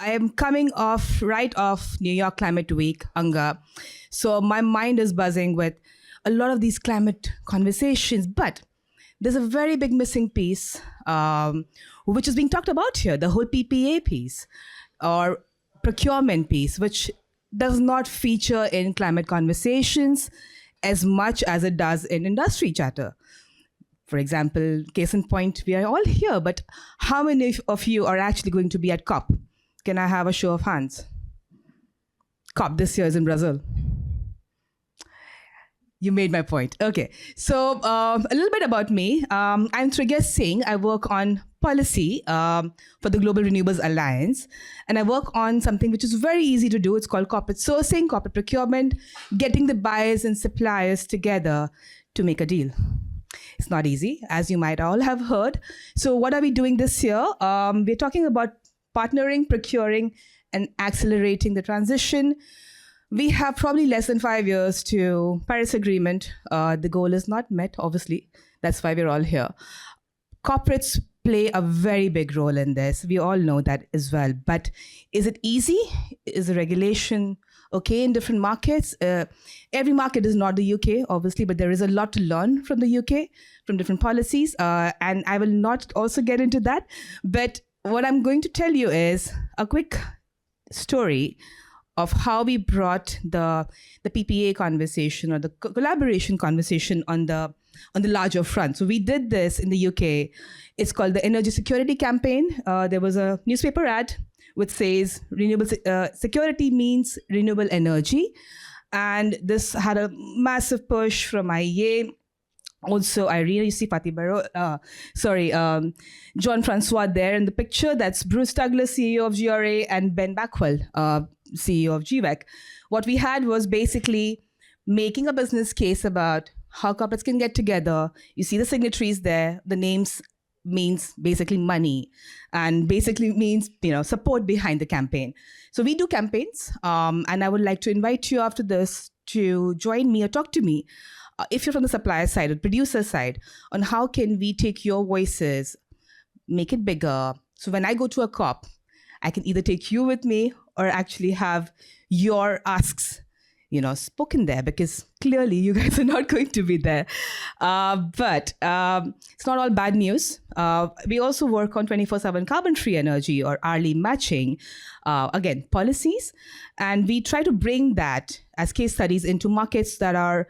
I am coming right off New York Climate Week, Anga. So my mind is buzzing with a lot of these climate conversations. But there's a very big missing piece, which is being talked about here, the whole PPA piece or procurement piece, which does not feature in climate conversations as much as it does in industry chatter. For example, case in point, we are all here, but how many of you are actually going to be at COP? Can I have a show of hands? COP this year is in Brazil. You made my point. Okay. So, a little bit about me. I'm Trigya Singh. I work on policy for the Global Renewables Alliance. And I work on something which is very easy to do. It's called corporate sourcing, corporate procurement, getting the buyers and suppliers together to make a deal. It's not easy, as you might all have heard. So, what are we doing this year? We're talking about partnering, procuring, and accelerating the transition. We have probably less than 5 years to Paris Agreement. The goal is not met, obviously. That's why we're all here. Corporates play a very big role in this. We all know that as well. But is it easy? Is the regulation okay in different markets? Every market is not the UK, obviously, but there is a lot to learn from the UK, from different policies. And I will not also get into that. But what I'm going to tell you is a quick story of how we brought the PPA conversation or the collaboration conversation on the larger front. So we did this in the UK. It's called the Energy Security Campaign. There was a newspaper ad which says renewable security means renewable energy. And this had a massive push from IEA. Also, Irene, you see John Francois there in the picture. That's Bruce Douglas, CEO of GRA, and Ben Backwell, CEO of GWEC. What we had was basically making a business case about how corporates can get together. You see the signatories there. The names means basically money and basically means support behind the campaign. So we do campaigns, and I would like to invite you after this to join me or talk to me if you're from the supplier side or producer side, on how can we take your voices, make it bigger. So when I go to a COP, I can either take you with me or actually have your asks, spoken there, because clearly you guys are not going to be there. But it's not all bad news. We also work on 24/7 carbon-free energy or hourly matching, again, policies. And we try to bring that as case studies into markets that are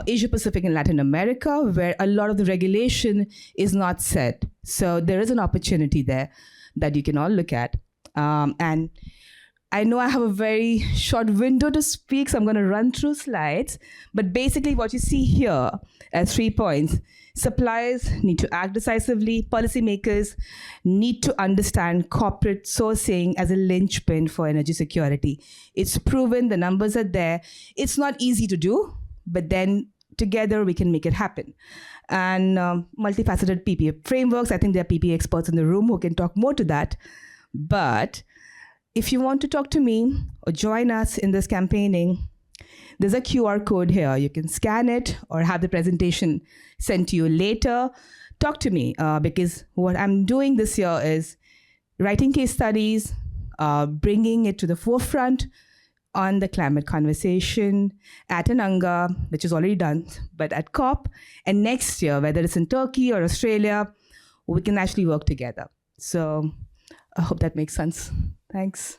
Asia Pacific and Latin America, where a lot of the regulation is not set. So there is an opportunity there that you can all look at. And I know I have a very short window to speak, so I'm going to run through slides. But basically what you see here as 3 points: suppliers need to act decisively, policymakers need to understand corporate sourcing as a linchpin for energy security. It's proven, the numbers are there. It's not easy to do, but then together we can make it happen. And multifaceted PPA frameworks, I think there are PPA experts in the room who can talk more to that. But if you want to talk to me or join us in this campaigning, there's a QR code here. You can scan it or have the presentation sent to you later. Talk to me because what I'm doing this year is writing case studies, bringing it to the forefront on the climate conversation at Ananga, which is already done, but at COP. And next year, whether it's in Turkey or Australia, we can actually work together. So I hope that makes sense. Thanks.